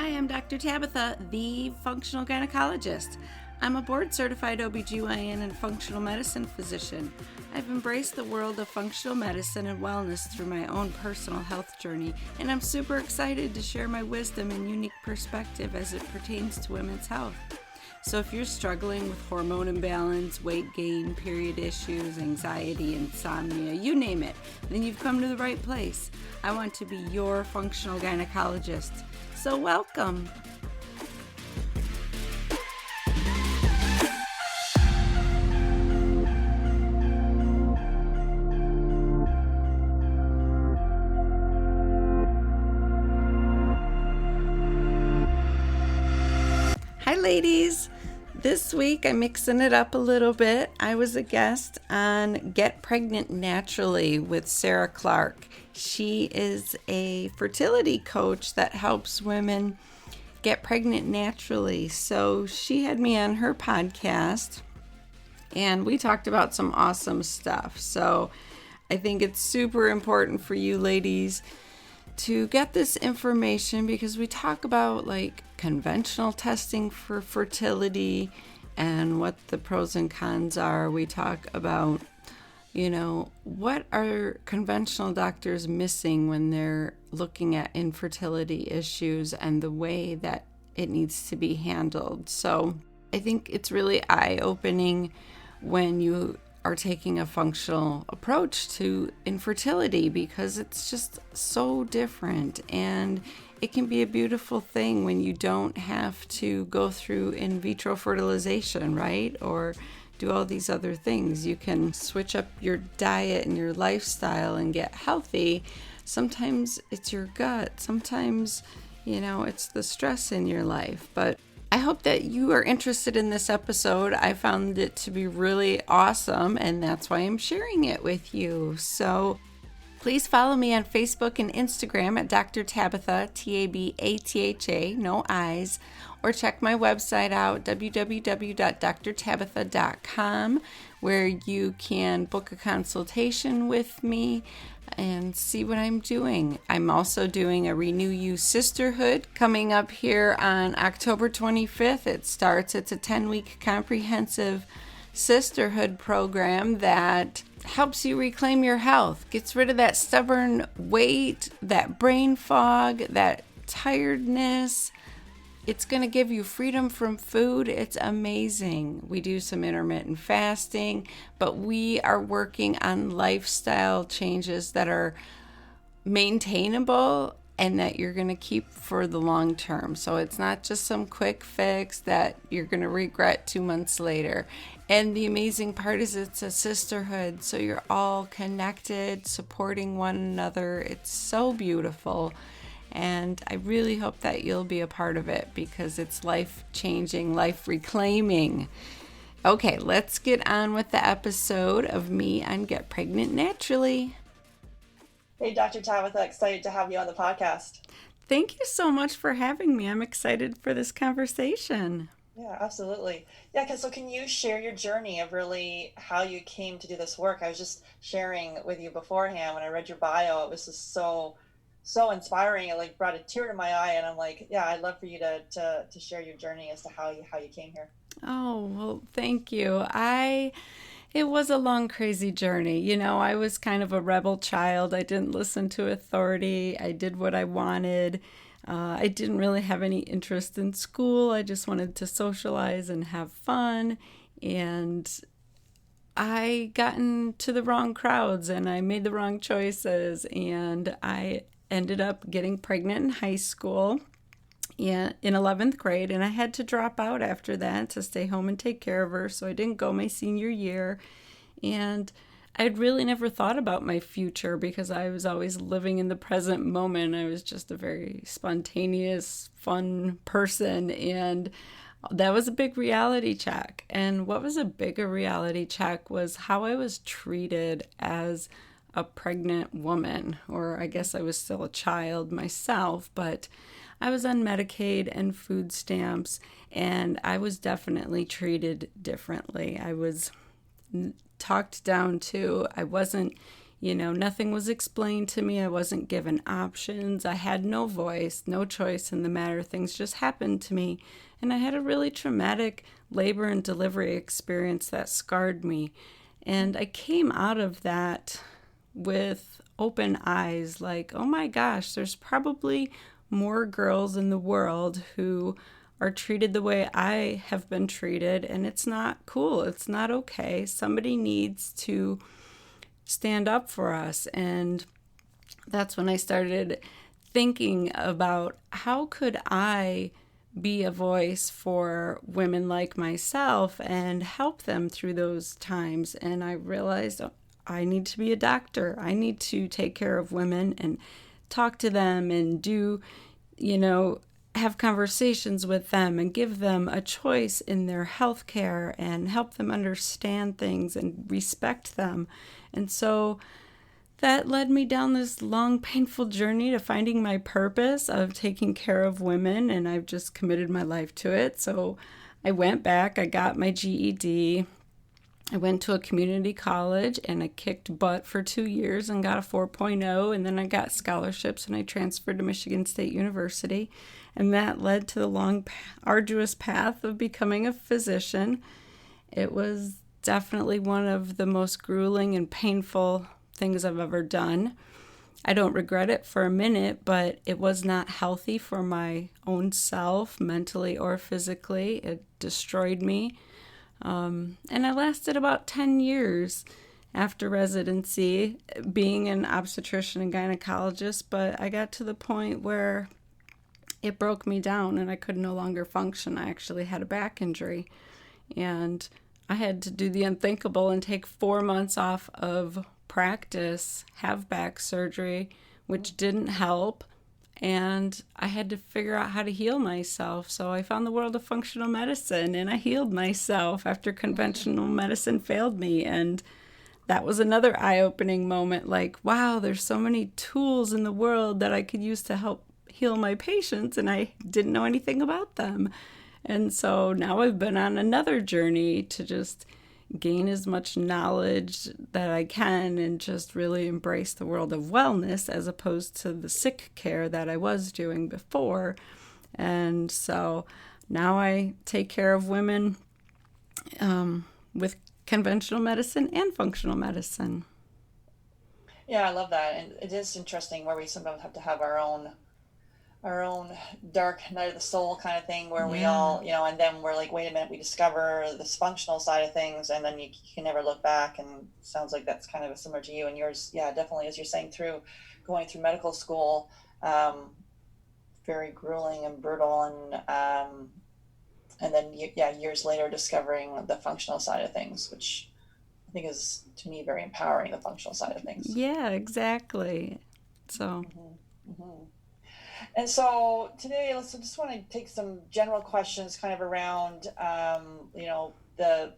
Hi, I'm Dr. Tabitha, the functional gynecologist. I'm a board-certified OBGYN and functional medicine physician. I've embraced the world of functional medicine and wellness through my own personal health journey, and I'm super excited to share my wisdom and unique perspective as it pertains to women's health. So if you're struggling with hormone imbalance, weight gain, period issues, anxiety, insomnia, you name it, then you've come to the right place. I want to be your functional gynecologist. So welcome. Hi ladies. This week I'm mixing it up a little bit. I was a guest on Get Pregnant Naturally with Sarah Clark. She is a fertility coach that helps women get pregnant naturally. So she had me on her podcast and we talked about some awesome stuff. So I think it's super important for you ladies to get this information because we talk about like conventional testing for fertility and what the pros and cons are. We talk about, what are conventional doctors missing when they're looking at infertility issues and the way that it needs to be handled. So I think it's really eye-opening when you are taking a functional approach to infertility because it's just so different, and it can be a beautiful thing when you don't have to go through in vitro fertilization, right? Or do all these other things. You can switch up your diet and your lifestyle and get healthy. Sometimes it's your gut. Sometimes, it's the stress in your life. But I hope that you are interested in this episode. I found it to be really awesome, and that's why I'm sharing it with you. So please follow me on Facebook and Instagram at Dr. Tabitha, Tabatha, no I's, or check my website out, www.drtabitha.com, where you can book a consultation with me and see what I'm doing. I'm also doing a Renew You Sisterhood coming up here on October 25th. It's a 10-week comprehensive sisterhood program that helps you reclaim your health, gets rid of that stubborn weight, that brain fog, that tiredness. It's going to give you freedom from food. It's amazing. We do some intermittent fasting, but we are working on lifestyle changes that are maintainable and that you're going to keep for the long term. So it's not just some quick fix that you're going to regret 2 months later. And the amazing part is it's a sisterhood. So you're all connected, supporting one another. It's so beautiful. And I really hope that you'll be a part of it because it's life-changing, life-reclaiming. Okay, let's get on with the episode of me on Get Pregnant Naturally. Hey, Dr. Tabitha, excited to have you on the podcast. Thank you so much for having me. I'm excited for this conversation. Yeah, absolutely. Yeah, so can you share your journey of really how you came to do this work? I was just sharing with you beforehand when I read your bio. It was just so inspiring. It brought a tear to my eye, and I'm like, yeah, I'd love for you to share your journey as to how you came here. Oh, well, thank you. It was a long, crazy journey. I was kind of a rebel child. I didn't listen to authority. I did what I wanted. I didn't really have any interest in school. I just wanted to socialize and have fun. And I got into the wrong crowds and I made the wrong choices. And I ended up getting pregnant in high school in 11th grade. And I had to drop out after that to stay home and take care of her. So I didn't go my senior year. And I'd really never thought about my future because I was always living in the present moment. I was just a very spontaneous, fun person. And that was a big reality check. And what was a bigger reality check was how I was treated as a pregnant woman, or I guess I was still a child myself, but I was on Medicaid and food stamps, and I was definitely treated differently. I was talked down to. I wasn't Nothing was explained to me. I wasn't given options. I had no voice, no choice in the matter. Things just happened to me. And I had a really traumatic labor and delivery experience that scarred me. And I came out of that with open eyes, like, oh my gosh, there's probably more girls in the world who are treated the way I have been treated, and it's not cool. It's not okay. Somebody needs to stand up for us. And that's when I started thinking about how could I be a voice for women like myself and help them through those times. And I realized, oh, I need to be a doctor. I need to take care of women and talk to them and have conversations with them and give them a choice in their health care and help them understand things and respect them. And so that led me down this long, painful journey to finding my purpose of taking care of women, and I've just committed my life to it. So I went back, I got my GED, I went to a community college, and I kicked butt for 2 years and got a 4.0, and then I got scholarships, and I transferred to Michigan State University, and that led to the long, arduous path of becoming a physician. It was definitely one of the most grueling and painful things I've ever done. I don't regret it for a minute, but it was not healthy for my own self, mentally or physically. It destroyed me. And I lasted about 10 years after residency being an obstetrician and gynecologist, but I got to the point where it broke me down and I could no longer function. I actually had a back injury, and I had to do the unthinkable and take 4 months off of practice, have back surgery, which didn't help, and I had to figure out how to heal myself. So I found the world of functional medicine, and I healed myself after conventional medicine failed me. And that was another eye-opening moment, like, wow, there's so many tools in the world that I could use to help heal my patients, and I didn't know anything about them. And so now I've been on another journey to just gain as much knowledge that I can and just really embrace the world of wellness as opposed to the sick care that I was doing before. And so now I take care of women with conventional medicine and functional medicine. Yeah, I love that. And it is interesting where we sometimes have to have our own dark night of the soul kind of thing where we Yeah. all, and then we're like, wait a minute, we discover this functional side of things, and then you can never look back. And it sounds like that's kind of similar to you and yours. Yeah, definitely, as you're saying, through going through medical school, very grueling and brutal, and then yeah, years later discovering the functional side of things, which I think is, to me, very empowering, the functional side of things. Yeah, exactly. So, Hmm. And so today, let's just want to take some general questions kind of around, the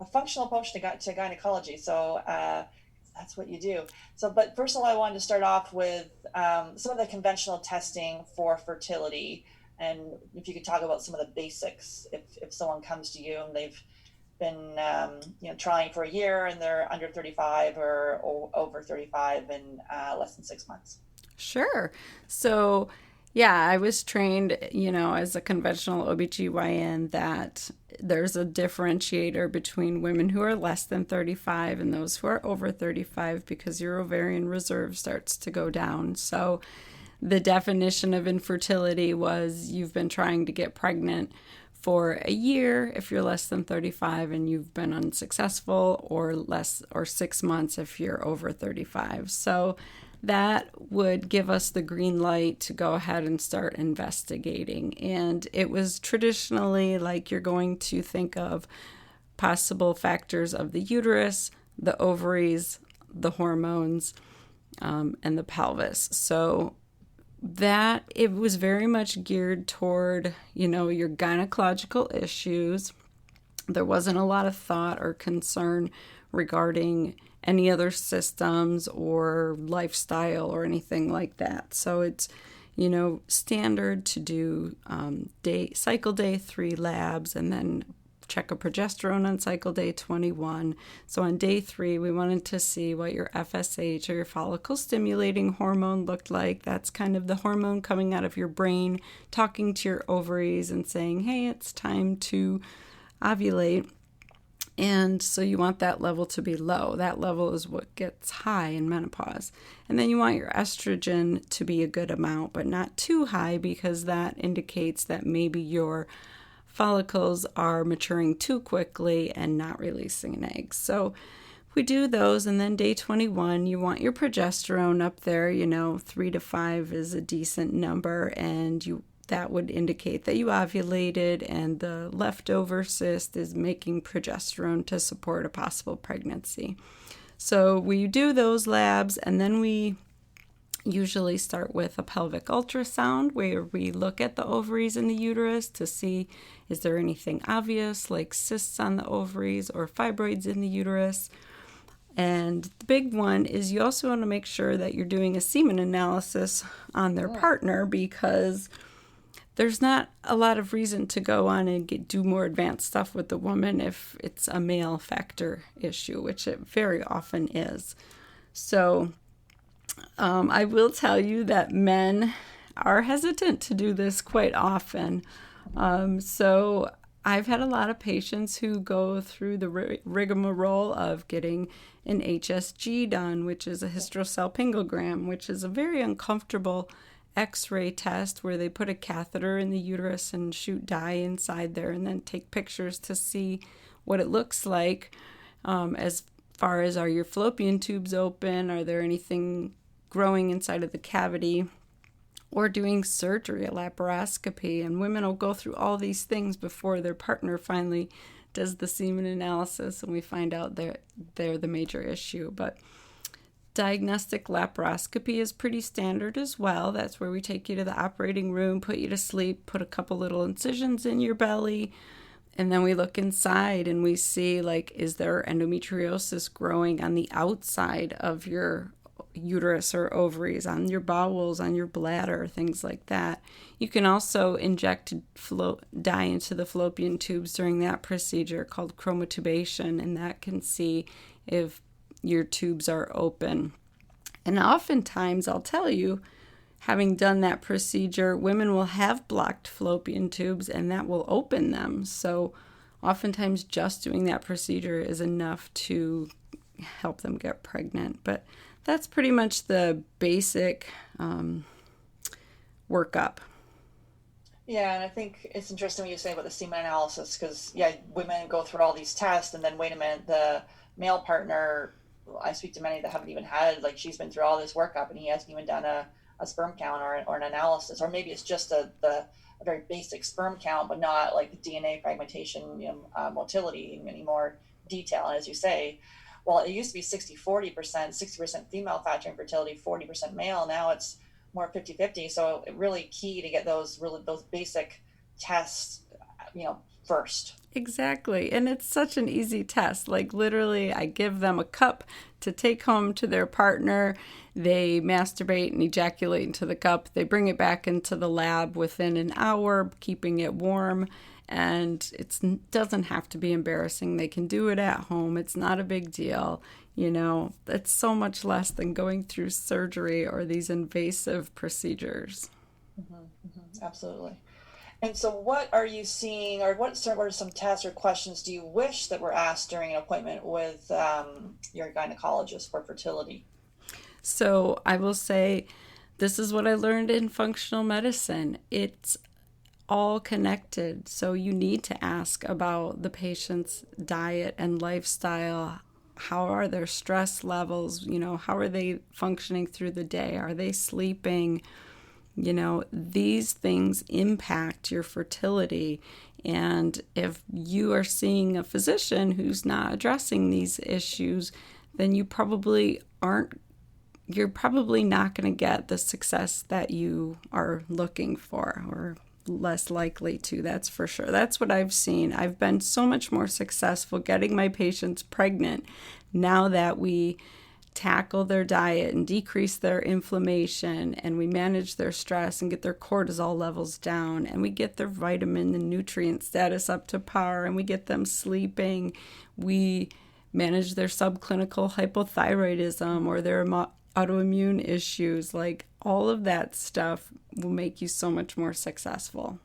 a functional approach to gynecology. So that's what you do. So, but first of all, I wanted to start off with some of the conventional testing for fertility, and if you could talk about some of the basics. If someone comes to you and they've been trying for a year and they're under 35 or over 35 in less than 6 months. sure. So, yeah, I was trained, as a conventional OBGYN that there's a differentiator between women who are less than 35 and those who are over 35 because your ovarian reserve starts to go down. So, the definition of infertility was you've been trying to get pregnant for a year if you're less than 35 and you've been unsuccessful, or 6 months if you're over 35. So that would give us the green light to go ahead and start investigating. And it was traditionally like you're going to think of possible factors of the uterus, the ovaries, the hormones, and the pelvis. So that it was very much geared toward, your gynecological issues. There wasn't a lot of thought or concern regarding any other systems or lifestyle or anything like that. So it's, standard to do cycle day 3 labs and then check a progesterone on cycle day 21. So on day 3, we wanted to see what your FSH, or your follicle stimulating hormone, looked like. That's kind of the hormone coming out of your brain, talking to your ovaries and saying, hey, it's time to ovulate. And so you want that level to be low. That level is what gets high in menopause. And then you want your estrogen to be a good amount, but not too high, because that indicates that maybe your follicles are maturing too quickly and not releasing an egg. So we do those, and then day 21, you want your progesterone up there. 3 to 5 is a decent number, and that would indicate that you ovulated, and the leftover cyst is making progesterone to support a possible pregnancy. So we do those labs, and then we usually start with a pelvic ultrasound, where we look at the ovaries and the uterus to see, is there anything obvious like cysts on the ovaries or fibroids in the uterus. And the big one is you also want to make sure that you're doing a semen analysis on their partner, because there's not a lot of reason to go on and do more advanced stuff with the woman if it's a male factor issue, which it very often is. So I will tell you that men are hesitant to do this quite often. So I've had a lot of patients who go through the rigmarole of getting an HSG done, which is a hysterosalpingogram, which is a very uncomfortable X-ray test where they put a catheter in the uterus and shoot dye inside there and then take pictures to see what it looks like, as far as, are your fallopian tubes open, are there anything growing inside of the cavity, or doing surgery, a laparoscopy. And women will go through all these things before their partner finally does the semen analysis and we find out they're the major issue. But diagnostic laparoscopy is pretty standard as well. That's where we take you to the operating room, put you to sleep, put a couple little incisions in your belly, and then we look inside and we see, like, is there endometriosis growing on the outside of your uterus or ovaries, on your bowels, on your bladder, things like that. You can also inject dye into the fallopian tubes during that procedure, called chromatubation, and that can see if your tubes are open. And oftentimes, I'll tell you, having done that procedure, women will have blocked fallopian tubes and that will open them. So oftentimes just doing that procedure is enough to help them get pregnant. But that's pretty much the basic workup. Yeah, and I think it's interesting what you say about the semen analysis, because, yeah, women go through all these tests, and then, wait a minute, the male partner, I speak to many that haven't even had, like, she's been through all this workup, and he hasn't even done a sperm count or an analysis, or maybe it's just a very basic sperm count, but not like the DNA fragmentation, motility in any more detail. And as you say, well, it used to be 60-40%, 60% female factor infertility, 40% male. Now it's more 50-50. So it really key to get those basic tests, first. Exactly. And it's such an easy test. Like, literally, I give them a cup to take home to their partner. They masturbate and ejaculate into the cup. They bring it back into the lab within an hour, keeping it warm. And it doesn't have to be embarrassing. They can do it at home. It's not a big deal. It's so much less than going through surgery or these invasive procedures. Mm-hmm, mm-hmm, absolutely. And so what are you seeing, or what are some tests or questions do you wish that were asked during an appointment with your gynecologist for fertility? So I will say, this is what I learned in functional medicine. It's all connected. So you need to ask about the patient's diet and lifestyle. How are their stress levels? How are they functioning through the day? Are they sleeping? These things impact your fertility. And if you are seeing a physician who's not addressing these issues, then you're probably not going to get the success that you are looking for, or less likely to, that's for sure. That's what I've seen. I've been so much more successful getting my patients pregnant now that we tackle their diet and decrease their inflammation, and we manage their stress and get their cortisol levels down, and we get their vitamin and nutrient status up to par, and we get them sleeping, we manage their subclinical hypothyroidism or their autoimmune issues, like all of that stuff will make you so much more successful.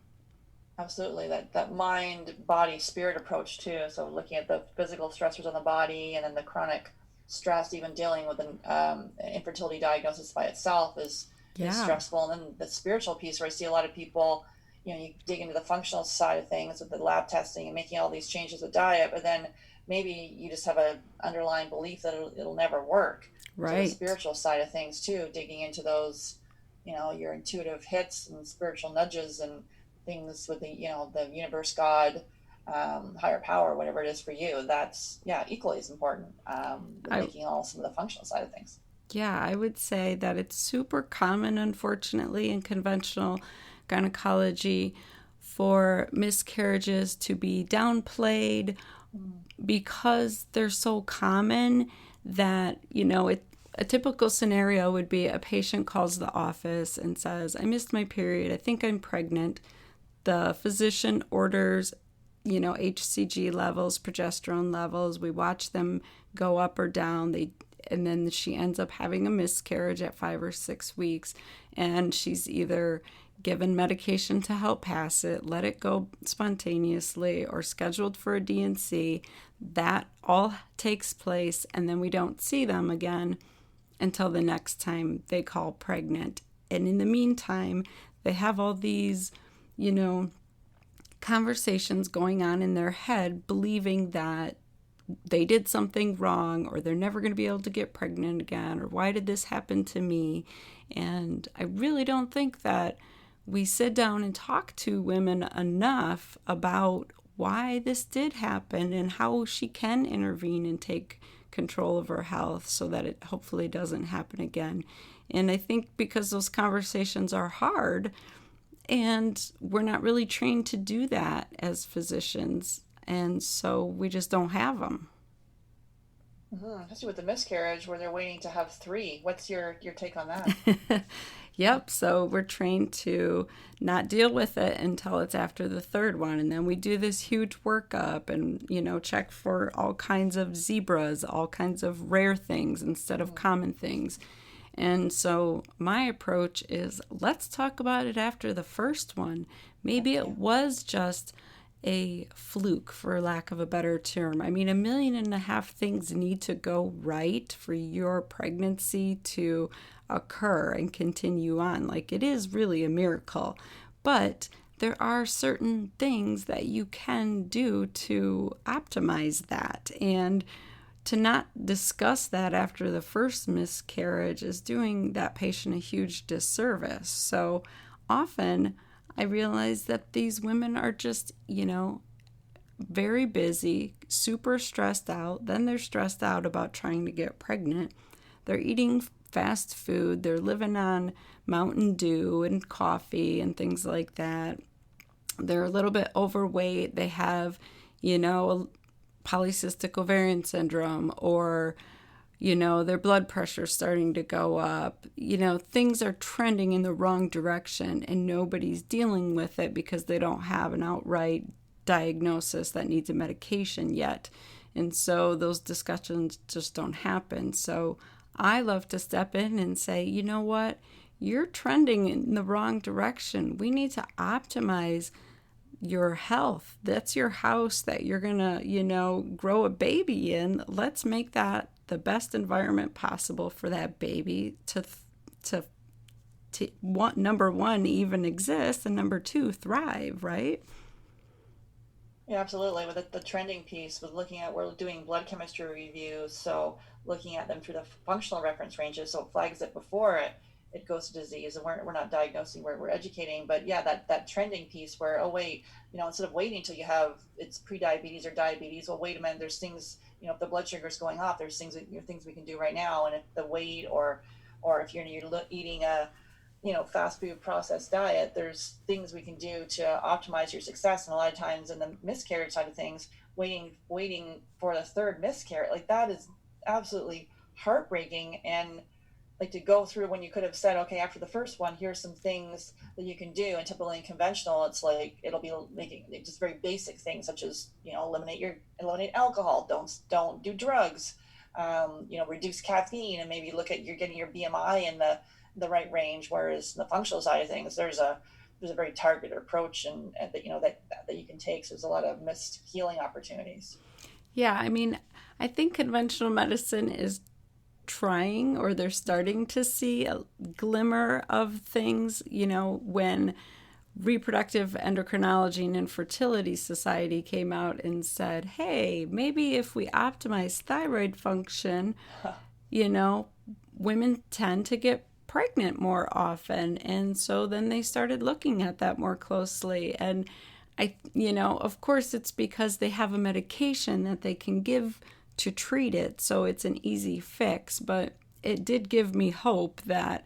Absolutely. That mind, body, spirit approach too. So looking at the physical stressors on the body and then the chronic stress, even dealing with an infertility diagnosis by itself is Yeah, stressful. And then the spiritual piece where I see a lot of people, you dig into the functional side of things with the lab testing and making all these changes with diet, but then maybe you just have an underlying belief that it'll never work. So the right. spiritual side of things too, digging into those, your intuitive hits and spiritual nudges and things with the universe, God, higher power, whatever it is for you. That's, yeah, equally as important with I making all some of the functional side of things. Yeah, I would say that it's super common, unfortunately, in conventional gynecology for miscarriages to be downplayed because they're so common that, a typical scenario would be a patient calls the office and says, I missed my period. I think I'm pregnant. The physician orders, HCG levels, progesterone levels. We watch them go up or down. And then she ends up having a miscarriage at 5 or 6 weeks, and she's either given medication to help pass it, let it go spontaneously, or scheduled for a D&C. That all takes place, and then we don't see them again until the next time they call pregnant. And in the meantime, they have all these, you know, conversations going on in their head, believing that they did something wrong, or they're never going to be able to get pregnant again, or why did this happen to me? And I really don't think that we sit down and talk to women enough about why this did happen and how she can intervene and take control of her health so that it hopefully doesn't happen again. And I think because those conversations are hard, and we're not really trained to do that as physicians, and so we just don't have them. Especially with the miscarriage where they're waiting to have three. What's your take on that? Yep, so we're trained to not deal with it until it's after the third one. And then we do this huge workup and, check for all kinds of zebras, all kinds of rare things instead of common things. And so my approach is let's talk about it after the first one. Maybe it Okay. was just a fluke, for lack of a better term. I mean, 1.5 million things need to go right for your pregnancy to occur and continue on. Like, it is really a miracle. But there are certain things that you can do to optimize that. And to not discuss that after the first miscarriage is doing that patient a huge disservice. So often I realize that these women are just, very busy, super stressed out. Then they're stressed out about trying to get pregnant. They're eating fast food. They're living on Mountain Dew and coffee and things like that. They're a little bit overweight. They have, polycystic ovarian syndrome, or their blood pressure starting to go up. Things are trending in the wrong direction and nobody's dealing with it because they don't have an outright diagnosis that needs a medication yet. And so those discussions just don't happen. So I love to step in and say, you know what? You're trending in the wrong direction. We need to optimize your health. That's your house that you're going to, grow a baby in. Let's make that the best environment possible for that baby to want, number one, even exist, and number two, thrive, right? Yeah, absolutely. With the trending piece, with looking at, we're doing blood chemistry reviews, so looking at them through the functional reference ranges, so it flags it before it goes to disease, and we're not diagnosing, we're educating. But yeah, that trending piece where, oh wait, instead of waiting until you have it's pre-diabetes or diabetes, well wait a minute, there's things, if the blood sugar is going off, there's things we can do right now. And if the weight, or if you're eating a fast food processed diet, there's things we can do to optimize your success. And a lot of times in the miscarriage side of things, waiting for the third miscarriage, like that is absolutely heartbreaking. And like to go through when you could have said, okay, after the first one, here's some things that you can do. And typically in conventional, it's like it'll be making just very basic things such as, eliminate alcohol, don't do drugs, reduce caffeine, and maybe look at you're getting your BMI in the right range. Whereas in the functional side of things, there's a very targeted approach, and that that you can take. So there's a lot of missed healing opportunities. Yeah, I mean, I think conventional medicine is trying, or they're starting to see a glimmer of things, when Reproductive Endocrinology and Infertility Society came out and said, hey, maybe if we optimize thyroid function, you know, women tend to get pregnant more often. And so then they started looking at that more closely. And of course, it's because they have a medication that they can give to treat it. So it's an easy fix. But it did give me hope that,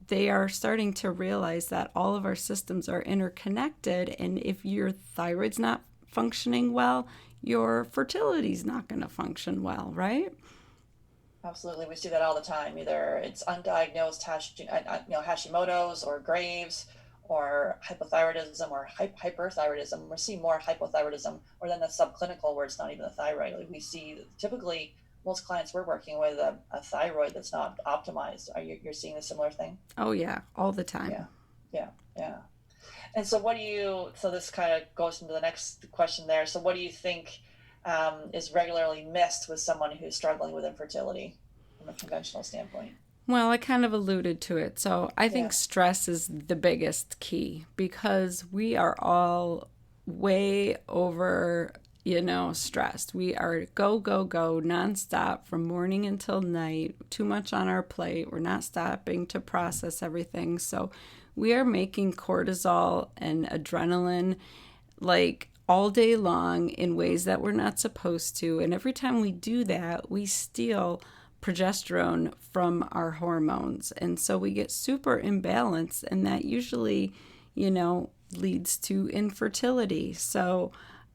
they are starting to realize that all of our systems are interconnected. And if your thyroid's not functioning well, your fertility's not going to function well, right? Absolutely, we see that all the time. Either it's undiagnosed Hashimoto's or Graves, or hypothyroidism or hyperthyroidism. We're seeing more hypothyroidism, or then the subclinical where it's not even the thyroid. Like we see typically most clients we're working with a thyroid that's not optimized. You're seeing a similar thing? Oh, yeah, all the Yeah, time. yeah, yeah. And so, so this kind of goes into the next question there. So, what do you think is regularly missed with someone who's struggling with infertility from a conventional standpoint? Well, I kind of alluded to it. So I think Yeah. stress is the biggest key because we are all way over, stressed. We are go, go, go nonstop from morning until night, too much on our plate. We're not stopping to process everything. So we are making cortisol and adrenaline like all day long in ways that we're not supposed to. And every time we do that, we steal progesterone from our hormones. And so we get super imbalanced, and that usually, leads to infertility. So,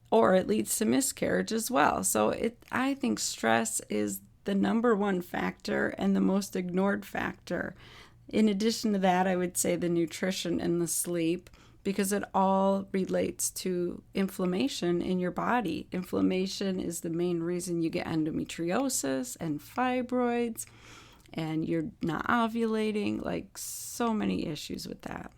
or it leads to miscarriage as well. So I think stress is the number one factor and the most ignored factor. In addition to that, I would say the nutrition and the sleep, because it all relates to inflammation in your body. Inflammation is the main reason you get endometriosis and fibroids, and you're not ovulating, like so many issues with that.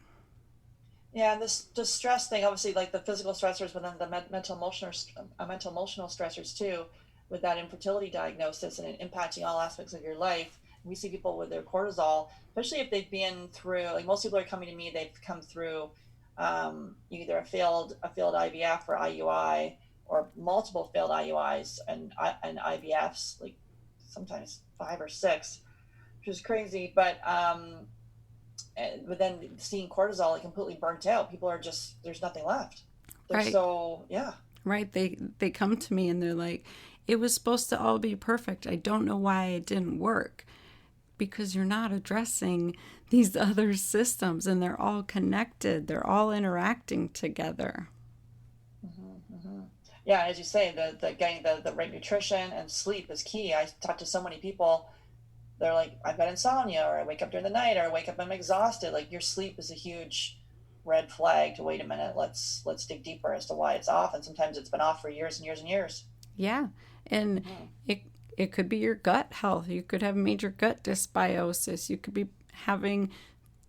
Yeah, and this the stress thing, obviously, like the physical stressors, but then the mental emotional stressors too, with that infertility diagnosis and it impacting all aspects of your life. We see people with their cortisol, especially if they've been through. Like most people are coming to me, they've come through either a failed IVF or IUI, or multiple failed IUIs and IVFs, like sometimes 5 or 6, which is crazy. But then seeing cortisol like completely burnt out, people are just there's nothing left. They're Right, so yeah. right. They come to me and they're like, it was supposed to all be perfect. I don't know why it didn't work. Because you're not addressing these other systems, and they're all connected. They're all interacting together. Hmm, hmm. Yeah, as you say, the getting the right nutrition and sleep is key. I talk to so many people. They're like, I've got insomnia, or I wake up during the night, or I wake up, I'm exhausted. Like your sleep is a huge red flag to wait a minute. Let's dig deeper as to why it's off. And sometimes it's been off for years and years and years. Yeah. And Hmm. it it could be your gut health. You could have major gut dysbiosis. You could be having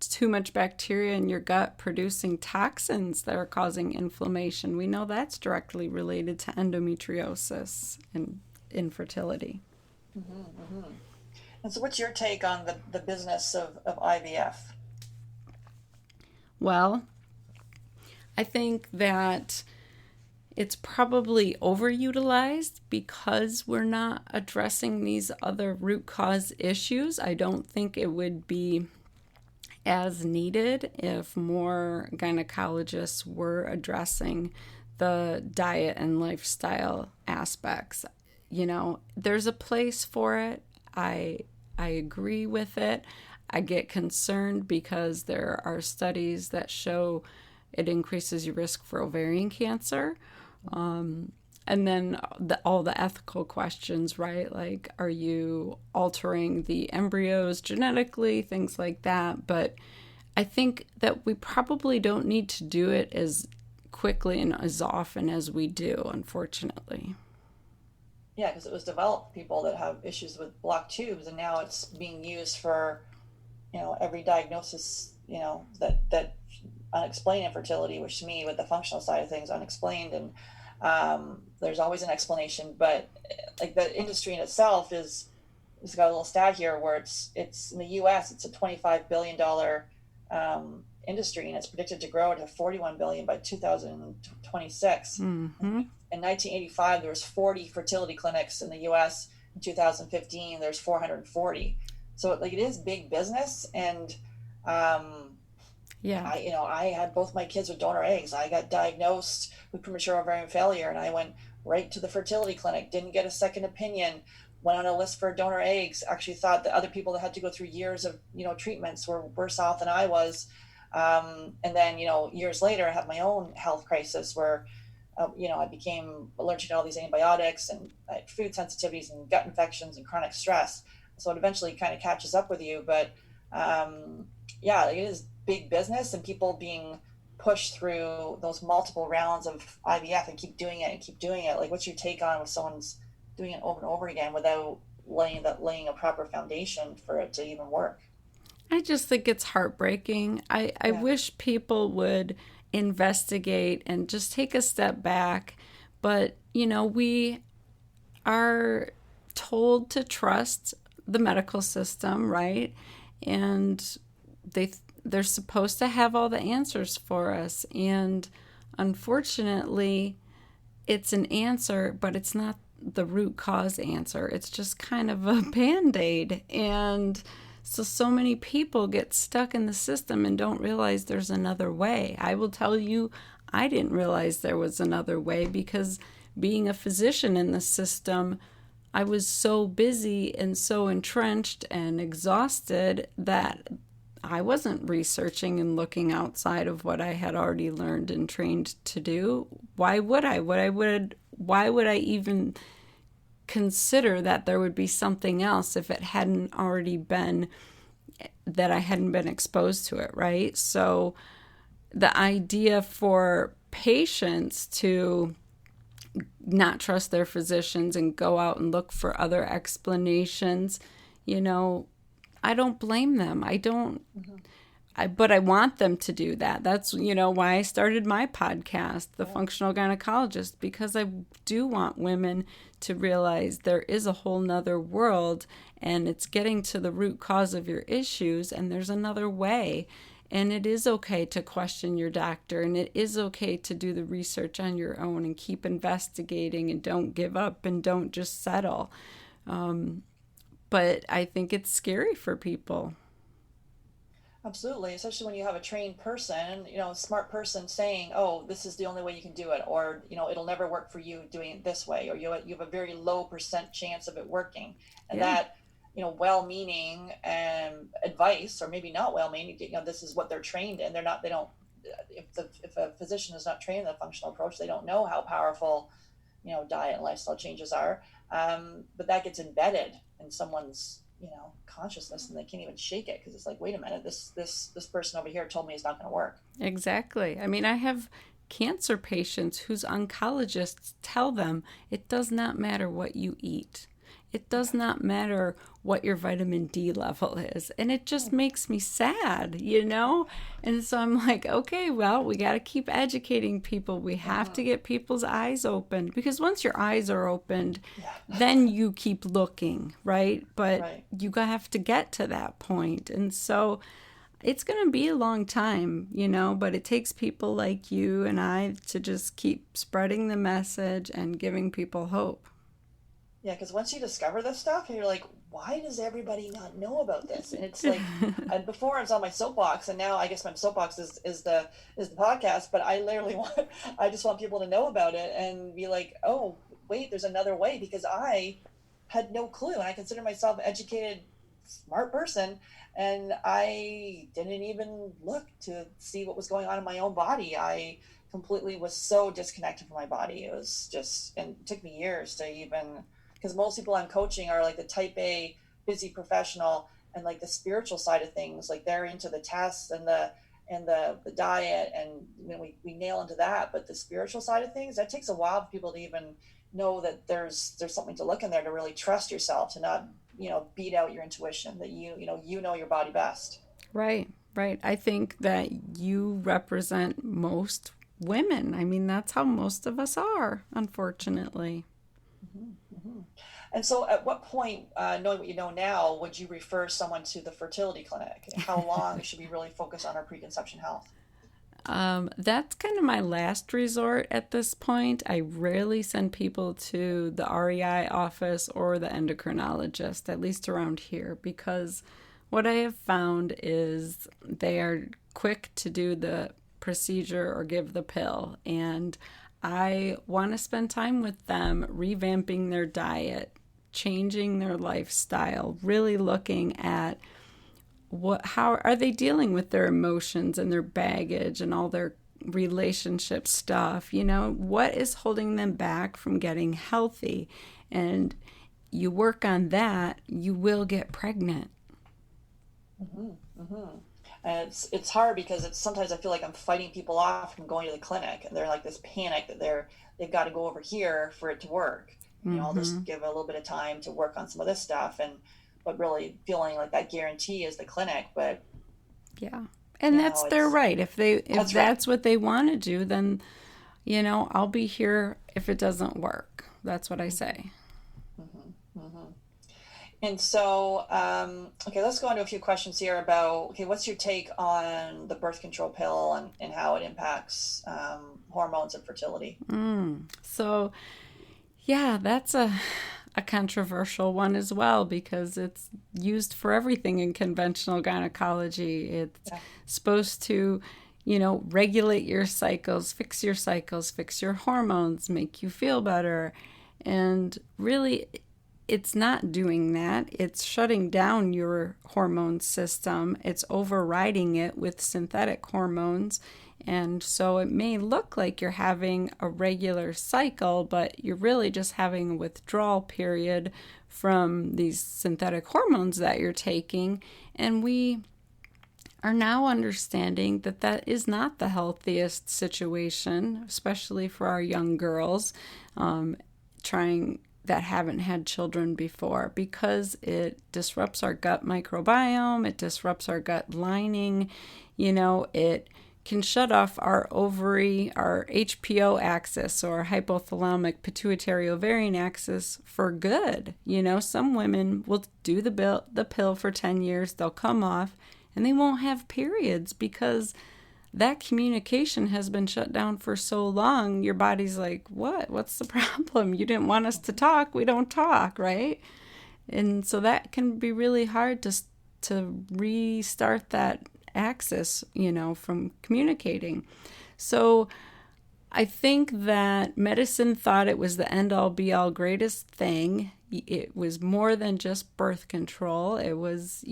too much bacteria in your gut producing toxins that are causing inflammation. We know that's directly related to endometriosis and infertility. Hmm, hmm. And so, what's your take on the business of IVF? Well, I think that it's probably overutilized because we're not addressing these other root cause issues. I don't think it would be as needed if more gynecologists were addressing the diet and lifestyle aspects. There's a place for it. I agree with it. I get concerned because there are studies that show it increases your risk for ovarian cancer. And then all the ethical questions, right? Like, are you altering the embryos genetically, things like that. But I think that we probably don't need to do it as quickly and as often as we do, unfortunately. Yeah, because it was developed for people that have issues with blocked tubes, and now it's being used for, every diagnosis, that unexplained infertility, which to me, with the functional side of things, unexplained, and there's always an explanation, but like the industry in itself is, it's got a little stat here where it's in the U.S. it's a $25 billion industry, and it's predicted to grow to 41 billion by 2026. Mm-hmm. In 1985, there was 40 fertility clinics in the U.S. In 2015, there's 440. So like it is big business, and Yeah. I had both my kids with donor eggs. I got diagnosed with premature ovarian failure, and I went right to the fertility clinic. Didn't get a second opinion. Went on a list for donor eggs. Actually, thought that other people that had to go through years of treatments were worse off than I was. And then years later, I had my own health crisis where I became allergic to all these antibiotics, and I had food sensitivities and gut infections and chronic stress. So it eventually kind of catches up with you. But yeah, it is big business, and people being pushed through those multiple rounds of IVF and keep doing it and keep doing it. Like, what's your take on if someone's doing it over and over again without laying a proper foundation for it to even work? I just think it's heartbreaking. I Yeah. wish people would investigate and just take a step back. But, we are told to trust the medical system, right? And they they're supposed to have all the answers for us. And unfortunately, it's an answer, but it's not the root cause answer. It's just kind of a band-aid. And so many people get stuck in the system and don't realize there's another way. I will tell you, I didn't realize there was another way because being a physician in the system, I was so busy and so entrenched and exhausted that I wasn't researching and looking outside of what I had already learned and trained to do. Why would I? Why would I even consider that there would be something else if it hadn't already been, that I hadn't been exposed to it, right? So the idea for patients to not trust their physicians and go out and look for other explanations, I don't blame them. I don't, Mm-hmm. but I want them to do that. That's, why I started my podcast, The Functional Gynecologist, because I do want women to realize there is a whole nother world, and it's getting to the root cause of your issues, and there's another way. And it is okay to question your doctor, and it is okay to do the research on your own and keep investigating and don't give up and don't just settle. But I think it's scary for people. Absolutely, especially when you have a trained person, a smart person saying, "Oh, this is the only way you can do it," or "It'll never work for you doing it this way," or you have a very low percent chance of it working, and Yeah. that well-meaning advice, or maybe not well-meaning, this is what they're trained in. They don't. If a physician is not trained in the functional approach, they don't know how powerful diet and lifestyle changes are. But that gets embedded in someone's consciousness, and they can't even shake it because it's like, wait a minute, this person over here told me it's not going to work. Exactly. I mean, I have cancer patients whose oncologists tell them it does not matter what you eat. It does not matter what your vitamin D level is. And it just makes me sad, And so I'm like, okay, well, we got to keep educating people. We have to get people's eyes opened, because once your eyes are opened, Yeah. then you keep looking, right? But Right. you have to get to that point. And so it's going to be a long time, but it takes people like you and I to just keep spreading the message and giving people hope. Yeah, because once you discover this stuff, you're like, why does everybody not know about this? And it's like, and before I was on my soapbox, and now I guess my soapbox is the podcast. But I literally I just want people to know about it and be like, oh, wait, there's another way, because I had no clue, and I consider myself educated smart person, and I didn't even look to see what was going on in my own body. I completely was so disconnected from my body. It was just, and it took me years to even, because most people I'm coaching are like the type A busy professional, and like the spiritual side of things, like they're into the tests and the diet, and when we nail into that, but the spiritual side of things, that takes a while for people to even know that there's something to look in there, to really trust yourself, to not beat out your intuition, that you know your body best. Right, right. I think that you represent most women. I mean, that's how most of us are, unfortunately. Hmm. And so, at what point, knowing what you know now, would you refer someone to the fertility clinic? How long should we really focus on our preconception health? That's kind of my last resort at this point. I rarely send people to the REI office or the endocrinologist, at least around here, because what I have found is they are quick to do the procedure or give the pill. And I want to spend time with them revamping their diet, changing their lifestyle, really looking at how are they dealing with their emotions and their baggage and all their relationship stuff. What is holding them back from getting healthy? And you work on that, you will get pregnant. Hmm. Hmm. And it's hard because it's sometimes I feel like I'm fighting people off from going to the clinic, and they're like this panic that they've got to go over here for it to work. I'll Mm-hmm. just give a little bit of time to work on some of this stuff, and but really feeling like that guarantee is the clinic. But Yeah. And that's their it's right. If that's right. that's what they want to do, then I'll be here if it doesn't work. That's what I say. Hmm. Hmm. And so, okay, let's go on to a few questions here about, okay, what's your take on the birth control pill, and how it impacts hormones and fertility? So, yeah, that's a controversial one as well because it's used for everything in conventional gynecology. It's Yeah. supposed to, regulate your cycles, fix your hormones, make you feel better. And really, it's not doing that. It's shutting down your hormone system, it's overriding it with synthetic hormones. And so it may look like you're having a regular cycle, but you're really just having a withdrawal period from these synthetic hormones that you're taking. And we are now understanding that that is not the healthiest situation, especially for our young girls trying that haven't had children before, because it disrupts our gut microbiome, it disrupts our gut lining, it can shut off our ovary, our HPO axis or hypothalamic pituitary ovarian axis for good. Some women will do the pill for 10 years, they'll come off and they won't have periods because that communication has been shut down for so long. Your body's like, what? What's the problem? You didn't want us to talk. We don't talk, right? And so that can be really hard to restart that axis, from communicating. So I think that medicine thought it was the end all be all greatest thing. It was more than just birth control. It was,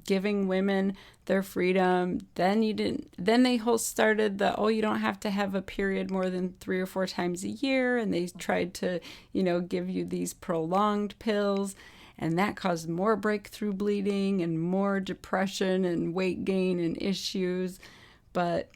giving women their freedom. Then they whole started the, oh, you don't have to have a period more than 3 or 4 times a year, and they tried to give you these prolonged pills, and that caused more breakthrough bleeding and more depression and weight gain and issues. But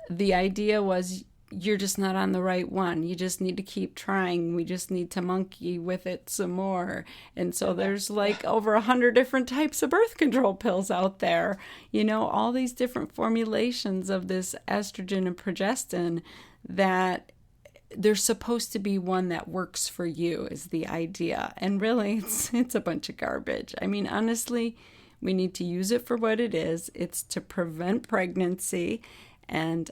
the idea was, you're just not on the right one. You just need to keep trying. We just need to monkey with it some more. And so there's Yeah. like over 100 different types of birth control pills out there. All these different formulations of this estrogen and progestin, that there's supposed to be one that works for you is the idea. And really, it's a bunch of garbage. I mean, honestly, we need to use it for what it is. It's to prevent pregnancy. And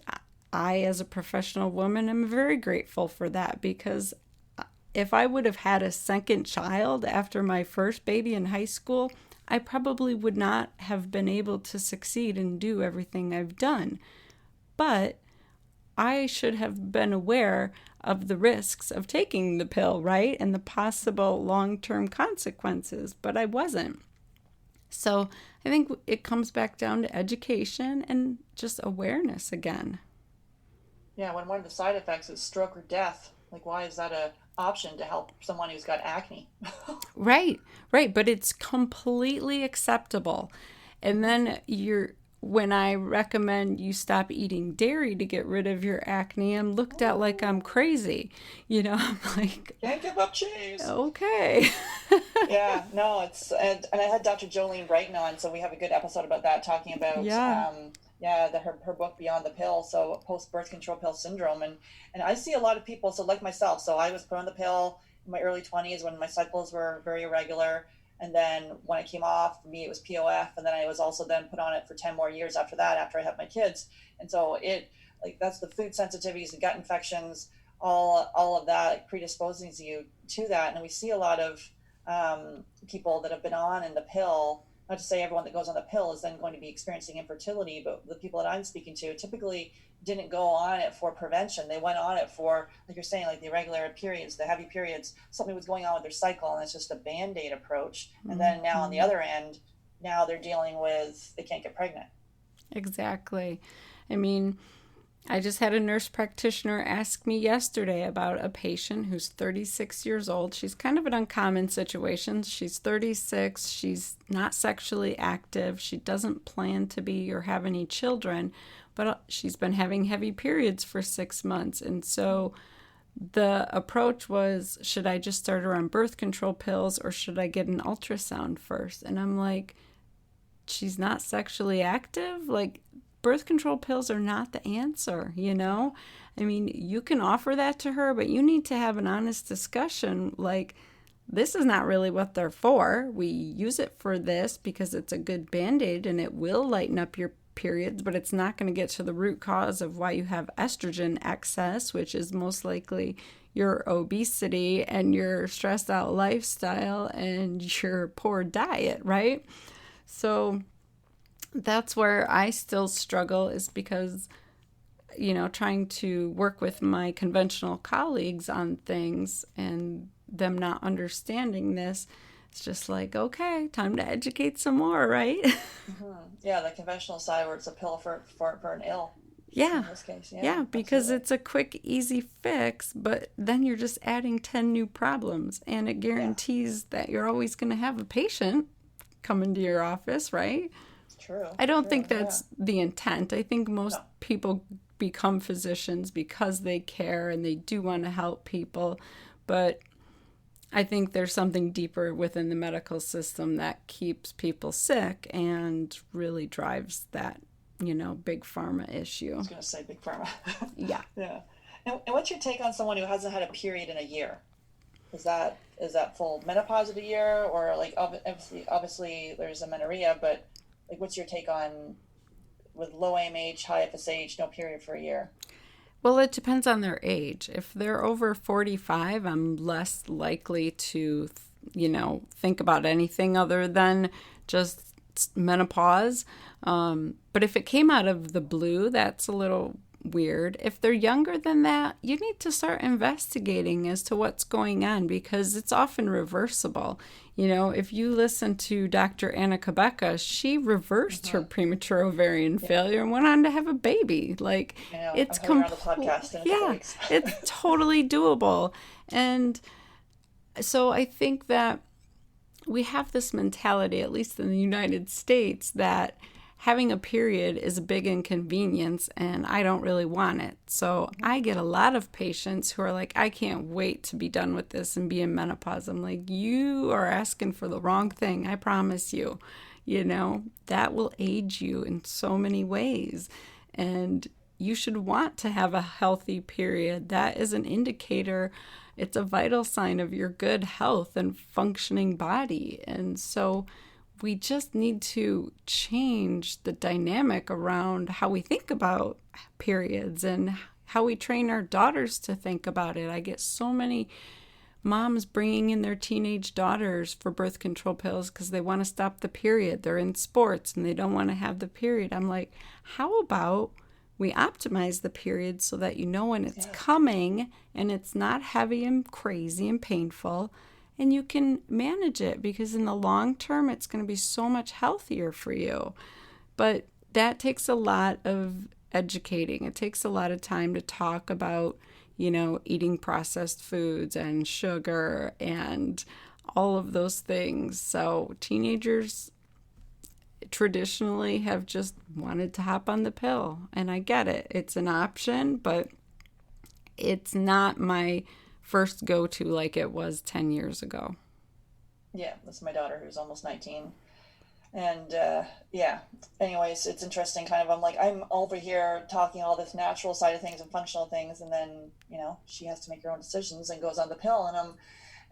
I, as a professional woman, am very grateful for that, because if I would have had a second child after my first baby in high school, I probably would not have been able to succeed and do everything I've done. But I should have been aware of the risks of taking the pill, right? And the possible long term consequences, but I wasn't. So I think it comes back down to education and just awareness again. Yeah, when one of the side effects is stroke or death, like why is that a option to help someone who's got acne? Right, right. But it's completely acceptable. And then when I recommend you stop eating dairy to get rid of your acne, I'm looked at like I'm Oh, crazy. I'm like, can't give up cheese. okay. Yeah, no, and I had Dr. Jolene Brighton on, so we have a good episode about that, talking about Yeah. yeah, her book Beyond the Pill, so post birth control pill syndrome, and I see a lot of people, so like myself, so I was put on the pill in my early 20s when my cycles were very irregular, and then when I came off, for me it was POF, and then I was also then put on it for 10 more years after that, after I had my kids, and so it like that's the food sensitivities, the gut infections, all of that predisposing you to that, and we see a lot of people that have been on in the pill. Not to say everyone that goes on the pill is then going to be experiencing infertility, but the people that I'm speaking to typically didn't go on it for prevention. They went on it for, like you're saying, like the irregular periods, the heavy periods, something was going on with their cycle, and it's just a band-aid approach. And then now on the Mhm. other end, now they're dealing with they can't get pregnant. Exactly. I mean, I just had a nurse practitioner ask me yesterday about a patient who's 36 years old. She's kind of an uncommon situation. She's 36. She's not sexually active. She doesn't plan to be or have any children, but she's been having heavy periods for 6 months. And so the approach was, should I just start her on birth control pills or should I get an ultrasound first? And I'm like, she's not sexually active? Like, birth control pills are not the answer. I mean, you can offer that to her, but you need to have an honest discussion. Like, this is not really what they're for. We use it for this because it's a good band aid and it will lighten up your periods, but it's not going to get to the root cause of why you have estrogen excess, which is most likely your obesity and your stressed out lifestyle and your poor diet, right? So that's where I still struggle, is because, trying to work with my conventional colleagues on things and them not understanding this, it's just like, okay, time to educate some more, right? Yeah, the conventional side where it's a pill for an ill Yeah. in this case. Yeah, Yeah, because absolutely. it's a quick, easy fix, but then you're just adding 10 new problems, and it Yeah, guarantees that you're always going to have a patient come into your office, right? true, I don't true. think Yeah. that's the intent. I think most No. people become physicians because they care and they do want to help people. But I think there's something deeper within the medical system that keeps people sick and really drives that, big pharma I issue. was going to say big pharma. Yeah. Yeah. And what's your take on someone who hasn't had a period in a year? Is that full menopause of a year, or like obviously there's amenorrhea, but like what's your take on with low AMH, high FSH, no period for a year? Well, it depends on their age. If they're over 45, I'm less likely to, think about anything other than just menopause. But if it came out of the blue, that's a little weird. If they're younger than that, you need to start investigating as to what's going on because it's often reversible. If you listen to Dr. Anna Kabeka, she reversed her Hmm. premature ovarian Yeah, failure and went on to have a baby. Like, I know. I'm it's having her on the complete, podcast in a couple yeah, weeks. it's totally doable. And so I think that we have this mentality, at least in the United States, that having a period is a big inconvenience and I don't really want it. So I get a lot of patients who are like, I can't wait to be done with this and be in menopause. I'm like, you are asking for the wrong thing, I promise you. That will age you in so many ways. And you should want to have a healthy period. That is an indicator, it's a vital sign of your good health and functioning body. And so we just need to change the dynamic around how we think about periods and how we train our daughters to think about it. I get so many moms bringing in their teenage daughters for birth control pills because they want to stop the period. They're in sports and they don't want to have the period. I'm like, how about we optimize the period so that you know when it's Yeah. coming and it's not heavy and crazy and painful, and you can manage it, because in the long term, it's going to be so much healthier for you. But that takes a lot of educating. It takes a lot of time to talk about, eating processed foods and sugar and all of those things. So teenagers traditionally have just wanted to hop on the pill, and I get it. It's an option, but it's not my first go-to like it was 10 years ago. Yeah, that's my daughter who's almost 19. And yeah, anyways, it's interesting kind of. I'm over here talking all this natural side of things and functional things, and then, she has to make her own decisions and goes on the pill.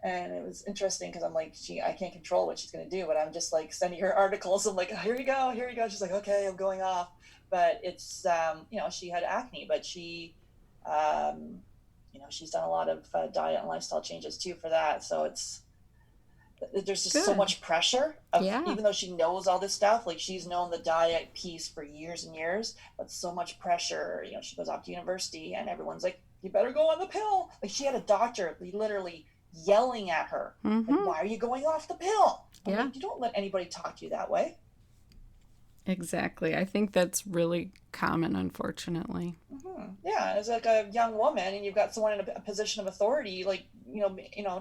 And it was interesting because I'm like, I can't control what she's going to do, but I'm just like sending her articles. I'm like, here you go, here you go. She's like, okay, I'm going off. But it's, she had acne, but she's done a lot of diet and lifestyle changes too for that. So there's just so Good. much pressure of, Yeah. even though she knows all this stuff, like she's known the diet piece for years and years, but so much pressure. She goes off to university and everyone's like, you better go on the pill. Like she had a doctor literally yelling at her, like, why are you going off the pill? I'm like, you don't let anybody talk to you that way. Exactly. I think that's really common, unfortunately. Yeah, as like a young woman, and you've got someone in a position of authority, like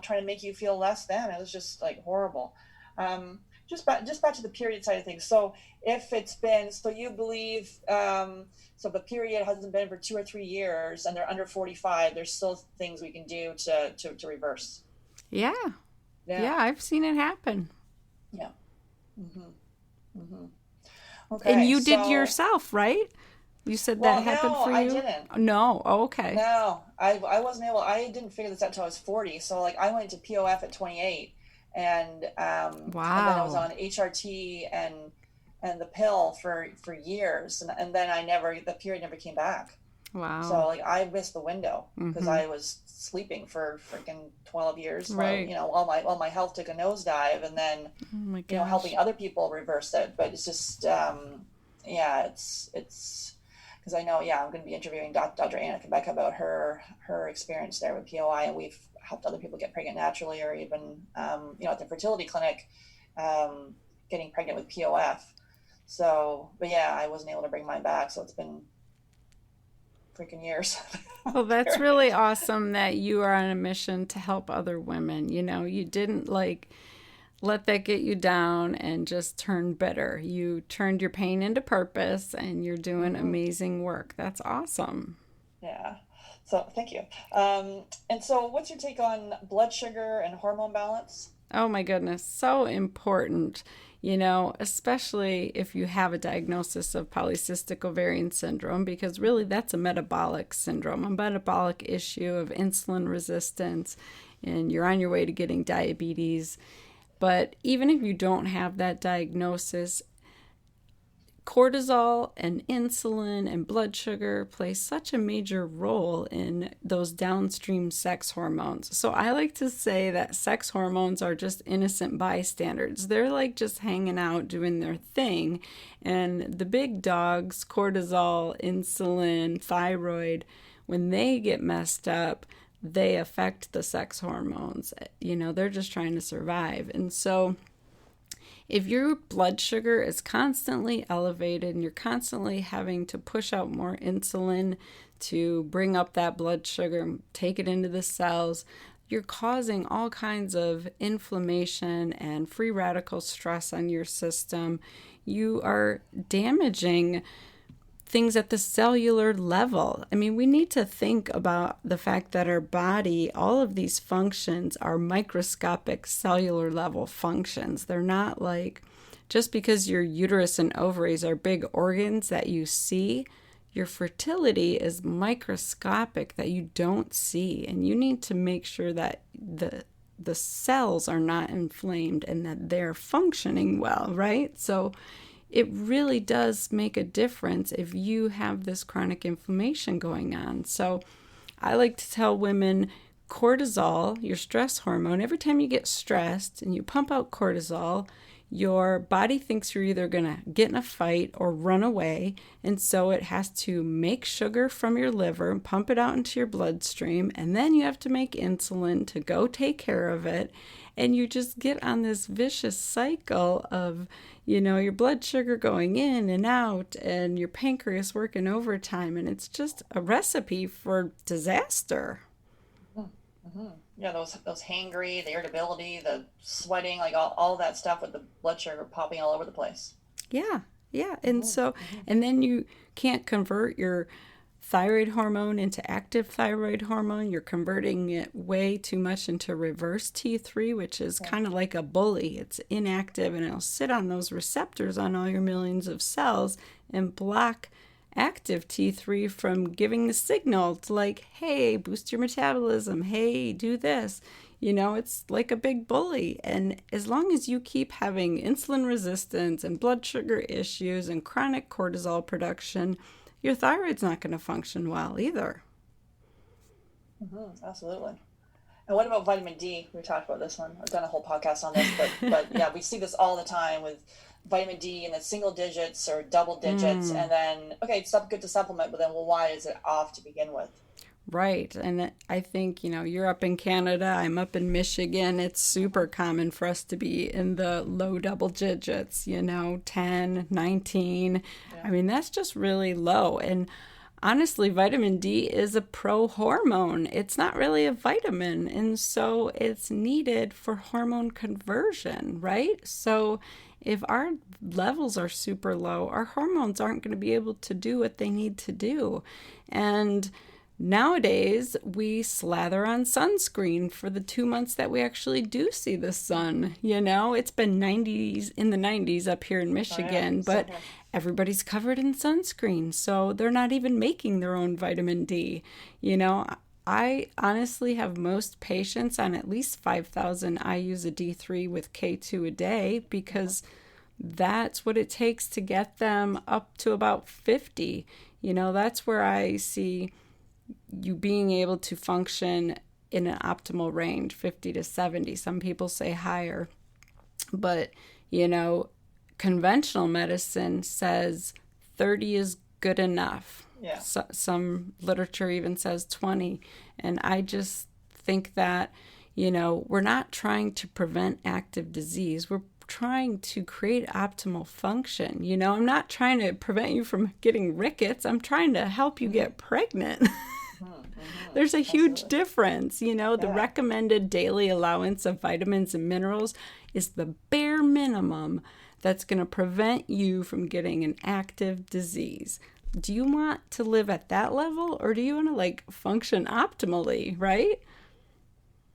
trying to make you feel less than. It was just like horrible. Just back to the period side of things. So if it's been, so you believe, so the period hasn't been for 2 or 3 years, and they're under 45, there's still things we can do to reverse. Yeah. Yeah, I've seen it happen. Yeah. Mm-hmm. Mm-hmm. And Okay, you did so yourself, right? You said well, that happened no, for I you? didn't. No. Oh, okay. No, I wasn't able. I didn't figure this out until I was 40. So like I went to POF at 28, and then I was Wow. on HRT and the pill for years, and then the period never came back. Wow. So like I missed the window because Mm-hmm. I was sleeping for freaking 12 years while Right. while my health took a nosedive, and then Oh my helping gosh. other people reverse it. But it's just, yeah, it's because I know, yeah, I'm going to be interviewing Dr. Anna Quebec about her experience there with POI, and we've helped other people get pregnant naturally, or even, at the fertility clinic, getting pregnant with POF. So, but yeah, I wasn't able to bring mine back, so it's been freaking years. Well, that's really awesome that you are on a mission to help other women. You didn't let that get you down and just turn bitter. You turned your pain into purpose, and you're doing Hmm. amazing work. That's awesome. Yeah. So thank you. And so what's your take on blood sugar and hormone balance? Oh my goodness, so important, especially if you have a diagnosis of polycystic ovarian syndrome, because really that's a metabolic syndrome, a metabolic issue of insulin resistance, and you're on your way to getting diabetes. But even if you don't have that diagnosis, cortisol and insulin and blood sugar play such a major role in those downstream sex hormones. So I like to say that sex hormones are just innocent bystanders. They're like just hanging out doing their thing. And the big dogs, cortisol, insulin, thyroid, when they get messed up, they affect the sex hormones. They're just trying to survive. And so if your blood sugar is constantly elevated and you're constantly having to push out more insulin to bring up that blood sugar, take it into the cells, you're causing all kinds of inflammation and free radical stress on your system. You are damaging things at the cellular level. I mean, we need to think about the fact that our body, all of these functions are microscopic cellular level functions. They're not like, just because your uterus and ovaries are big organs that you see, your fertility is microscopic that you don't see. And you need to make sure that the cells are not inflamed and that they're functioning well, right? So it really does make a difference if you have this chronic inflammation going on. So I like to tell women, cortisol, your stress hormone, every time you get stressed and you pump out cortisol, your body thinks you're either going to get in a fight or run away. And so it has to make sugar from your liver and pump it out into your bloodstream. And then you have to make insulin to go take care of it. And you just get on this vicious cycle of, your blood sugar going in and out and your pancreas working overtime. And it's just a recipe for disaster. Mm-hmm. Yeah, those hangry, the irritability, the sweating, like all that stuff with the blood sugar popping all over the place. Yeah, yeah. And Mm-hmm. so, and then you can't convert your thyroid hormone into active thyroid hormone. You're converting it way too much into reverse T3, which is Yeah. kind of like a bully. It's inactive and it'll sit on those receptors on all your millions of cells and block active T3 from giving the signal to like, hey, boost your metabolism. Hey, do this. It's like a big bully. And as long as you keep having insulin resistance and blood sugar issues and chronic cortisol production, your thyroid's not going to function well either. Absolutely. And what about vitamin D? We talked about this one. I've done a whole podcast on this, but yeah, we see this all the time with vitamin D in the single digits or double digits, Mm, and then okay, it's good to supplement, but then well, why is it off to begin with? right. And I think, you're up in Canada, I'm up in Michigan. It's super common for us to be in the low double digits, 10, 19. Yeah. I mean, that's just really low. And honestly, vitamin D is a pro hormone. It's not really a vitamin. And so it's needed for hormone conversion, right? So if our levels are super low, our hormones aren't going to be able to do what they need to do. And nowadays, we slather on sunscreen for the 2 months that we actually do see the sun. It's been 90s in the 90s up here in Oh yeah, Michigan, same but here. everybody's covered in sunscreen, so they're not even making their own vitamin D. You know, I honestly have most patients on at least 5,000 IUs of D3 with K2 a day because that's what it takes to get them up to about 50. That's where I see you being able to function in an optimal range, 50 to 70. Some people say higher, but you know, conventional medicine says 30 is good enough. Yeah. Some literature even says 20. And I just think that, we're not trying to prevent active disease. We're trying to create optimal function. I'm not trying to prevent you from getting rickets. I'm trying to help you Mm-hmm. get pregnant. There's a huge Absolutely. difference. The Yeah. recommended daily allowance of vitamins and minerals is the bare minimum that's going to prevent you from getting an active disease. Do you want to live at that level or do you want to function optimally, right?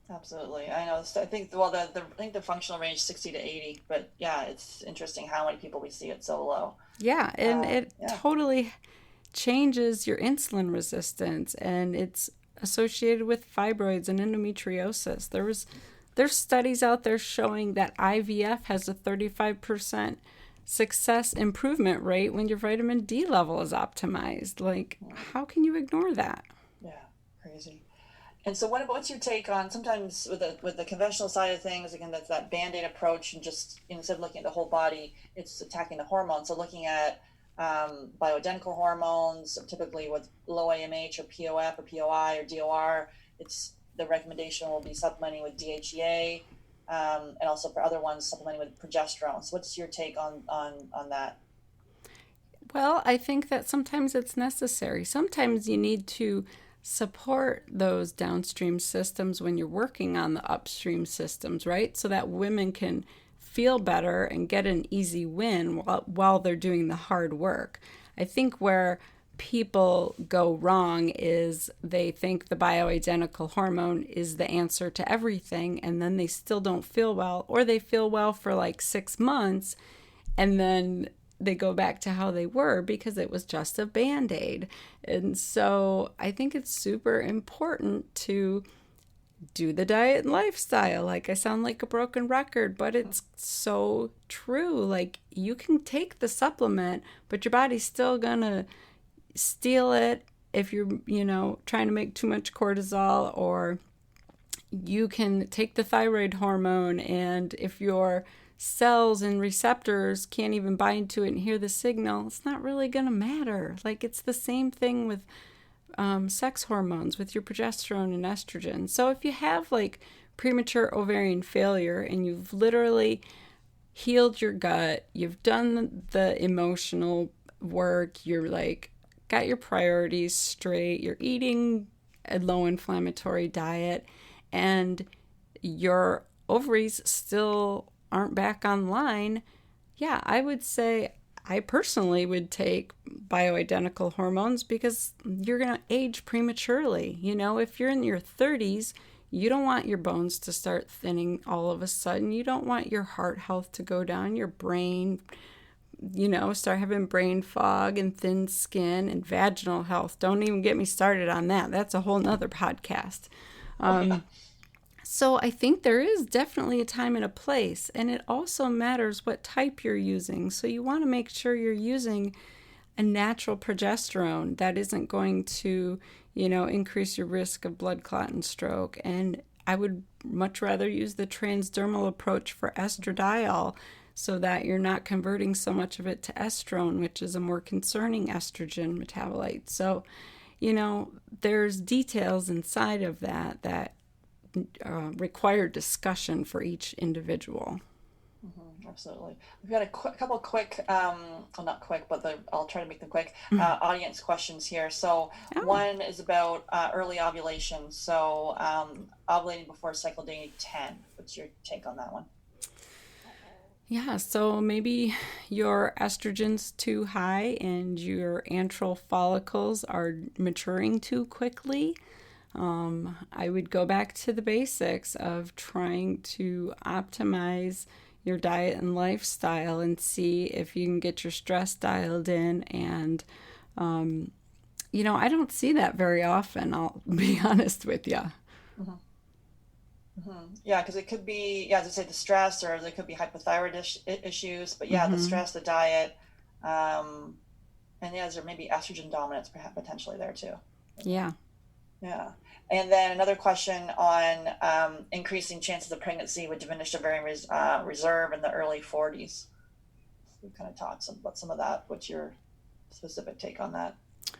Absolutely. I know. I think well I think the functional range is 60 to 80, but yeah, it's interesting how many people we see it so low. Yeah, and it Yeah. totally changes your insulin resistance and it's associated with fibroids and endometriosis. There's studies out there showing that IVF has a 35% success improvement rate when your vitamin D level is optimized. How can you ignore that? Yeah. Crazy. And so what's your take on sometimes with the conventional side of things, again, that's that band-aid approach and just instead of looking at the whole body, it's attacking the hormones. So looking at bioidentical hormones, typically with low AMH or POF or POI or DOR, it's the recommendation will be supplementing with DHEA, and also for other ones supplementing with progesterone. So what's your take on that? Well, I think that sometimes it's necessary. Sometimes you need to support those downstream systems when you're working on the upstream systems, right? So that women can feel better and get an easy win while they're doing the hard work. I think where people go wrong is they think the bioidentical hormone is the answer to everything, and then they still don't feel well, or they feel well for 6 months, and then they go back to how they were because it was just a band-aid. And so I think it's super important to do the diet and lifestyle. I sound like a broken record, but it's so true. You can take the supplement, but your body's still gonna steal it if you're, trying to make too much cortisol, or you can take the thyroid hormone, and if you're cells and receptors can't even bind to it and hear the signal, it's not really going to matter. Like, it's the same thing with sex hormones, with your progesterone and estrogen. So if you have like premature ovarian failure and you've literally healed your gut, you've done the emotional work, you're like got your priorities straight, you're eating a low inflammatory diet, and your ovaries still aren't back online, yeah, I would say I personally would take bioidentical hormones because you're going to age prematurely. You know, if you're in your 30s, you don't want your bones to start thinning all of a sudden. You don't want your heart health to go down, your brain, start having brain fog and thin skin and vaginal health. Don't even get me started on that. That's a whole nother podcast. Oh, yeah. So I think there is definitely a time and a place, and it also matters what type you're using. So you want to make sure you're using a natural progesterone that isn't going to, increase your risk of blood clot and stroke. And I would much rather use the transdermal approach for estradiol so that you're not converting so much of it to estrone, which is a more concerning estrogen metabolite. So, there's details inside of that require discussion for each individual. Absolutely. We've got a couple quick, well, not quick, but I'll try to make them quick, audience questions here. So Oh. one is about early ovulation. So ovulating before cycle day 10. What's your take on that one? Yeah, so maybe your estrogen's too high and your antral follicles are maturing too quickly. I would go back to the basics of trying to optimize your diet and lifestyle and see if you can get your stress dialed in. And, I don't see that very often, I'll be honest with you. Yeah, because it could be, yeah, as I say, the stress, or there could be hypothyroid issues. But yeah, the Mm-hmm. stress, the diet, um, and yeah, there may be estrogen dominance perhaps potentially there too. Yeah. Yeah. And then another question on increasing chances of pregnancy with diminished ovarian reserve in the early 40s. We kind of talked about some of that. What's your specific take on that?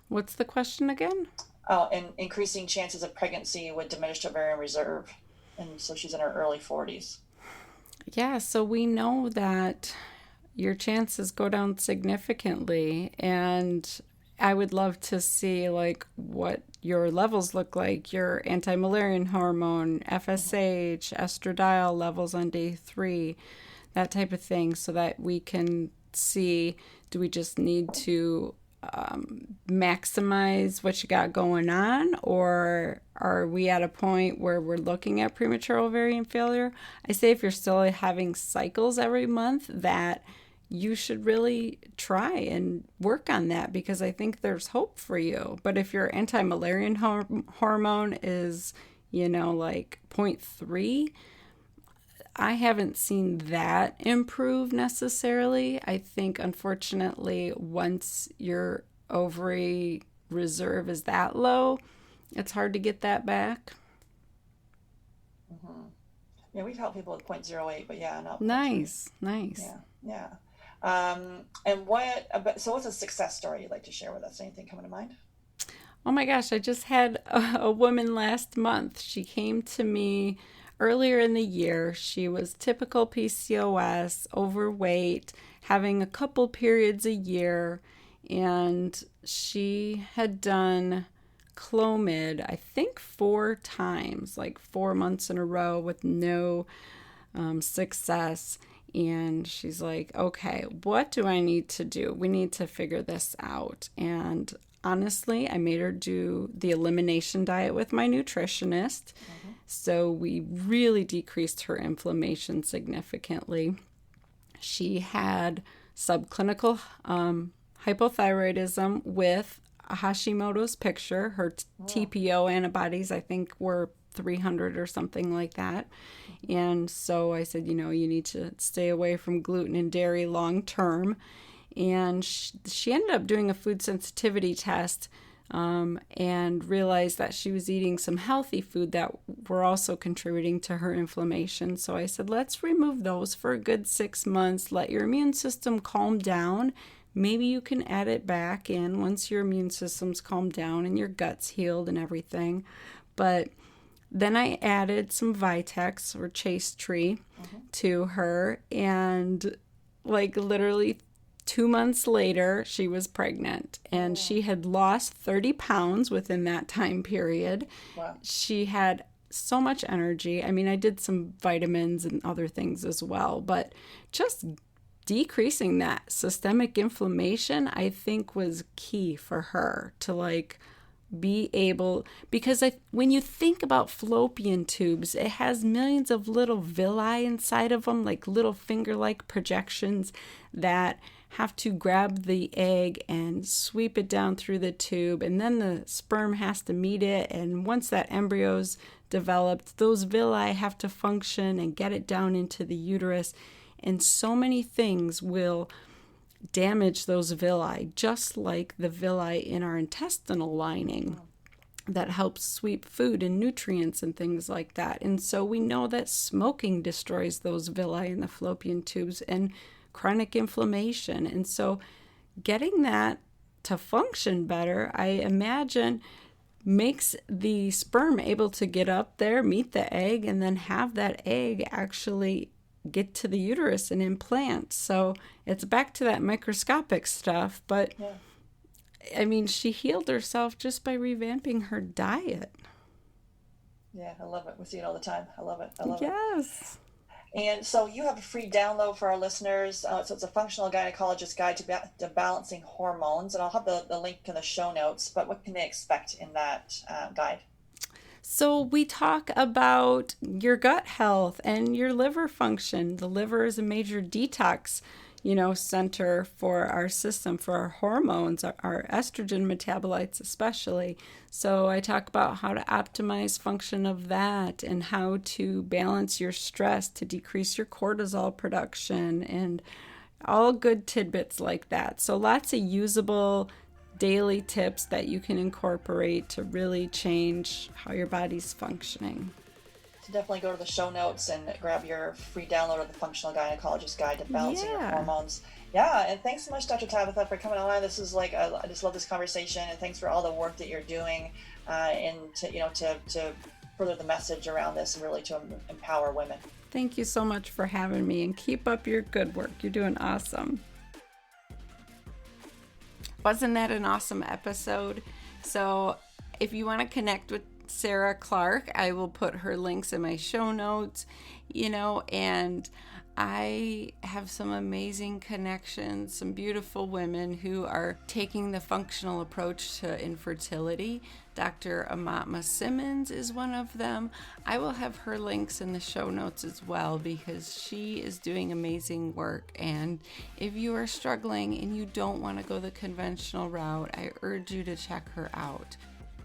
What's the question again? Oh, and increasing chances of pregnancy with diminished ovarian reserve. And so she's in her early 40s. Yeah, so we know that your chances go down significantly, and I would love to see like what your levels look like, your anti-Müllerian hormone, FSH, estradiol levels on day 3, that type of thing, so that we can see, do we just need to maximize what you got going on, or are we at a point where we're looking at premature ovarian failure? I say if you're still having cycles every month, that you should really try and work on that, because I think there's hope for you. But if your anti-Müllerian hormone is, like 0.3, I haven't seen that improve necessarily. I think, unfortunately, once your ovary reserve is that low, it's hard to get that back. Hmm. Yeah, we've helped people with 0.08, but yeah, not 0.3. Nice, nice. Yeah, yeah. And so what's a success story you'd like to share with us? Anything coming to mind? Oh my gosh, I just had a woman last month. She came to me earlier in the year. She was typical PCOS, overweight, having a couple periods a year, and she had done Clomid, I think 4 times, like 4 months in a row with no success. And she's like, okay, what do I need to do? We need to figure this out. And honestly, I made her do the elimination diet with my nutritionist. Hmm. So we really decreased her inflammation significantly. She had subclinical hypothyroidism with a Hashimoto's picture. Her Oh. TPO antibodies, I think, were 300 or something like that. And so I said, you need to stay away from gluten and dairy long term. And she ended up doing a food sensitivity test and realized that she was eating some healthy food that were also contributing to her inflammation. So I said, let's remove those for a good 6 months, let your immune system calm down. Maybe you can add it back in once your immune system's calmed down and your gut's healed and everything. But then I added some Vitex or Chase Tree to her, and like literally 2 months later, she was pregnant, and she had lost 30 pounds within that time period. Wow. She had so much energy. I mean, I did some vitamins and other things as well, but just decreasing that systemic inflammation, I think, was key for her to like be able, because when you think about fallopian tubes, it has millions of little villi inside of them, like little finger-like projections that have to grab the egg and sweep it down through the tube, and then the sperm has to meet it, and once that embryo's developed, those villi have to function and get it down into the uterus, and so many things will damage those villi, just like the villi in our intestinal lining that helps sweep food and nutrients and things like that. And so we know that smoking destroys those villi in the fallopian tubes, and chronic inflammation. And so getting that to function better, I imagine, makes the sperm able to get up there, meet the egg, and then have that egg actually get to the uterus and implant. So it's back to that microscopic stuff, but I mean, she healed herself just by revamping her diet. Yeah, I love it. We see it all the time. I love it. I love it. Yes. And so you have a free download for our listeners. So it's a functional gynecologist guide to balancing hormones. And I'll have the link in the show notes. But what can they expect in that guide? So we talk about your gut health and your liver function. The liver is a major detox, center for our system, for our hormones, our estrogen metabolites especially. So I talk about how to optimize function of that and how to balance your stress to decrease your cortisol production and all good tidbits like that. So lots of usable daily tips that you can incorporate to really change how your body's functioning. So definitely go to the show notes and grab your free download of the Functional Gynecologist Guide to Balancing Your Hormones. Yeah, and thanks so much, Dr. Tabitha, for coming on. This is like, I just love this conversation, and thanks for all the work that you're doing and to further the message around this and really to empower women. Thank you so much for having me, and keep up your good work. You're doing awesome. Wasn't that an awesome episode? So if you want to connect with Sarah Clark, I will put her links in my show notes, and I have some amazing connections, some beautiful women who are taking the functional approach to infertility. Dr. Amatma Simmons is one of them. I will have her links in the show notes as well because she is doing amazing work. And if you are struggling and you don't want to go the conventional route, I urge you to check her out.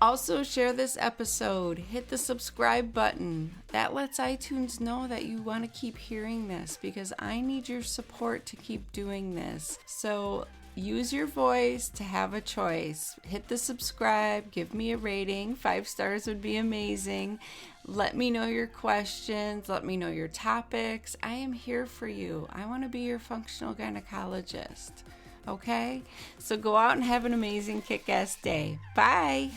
Also, share this episode. Hit the subscribe button. That lets iTunes know that you want to keep hearing this because I need your support to keep doing this. So use your voice to have a choice. Hit the subscribe. Give me a rating. 5 stars would be amazing. Let me know your questions. Let me know your topics. I am here for you. I want to be your functional gynecologist. Okay? So go out and have an amazing kick-ass day. Bye.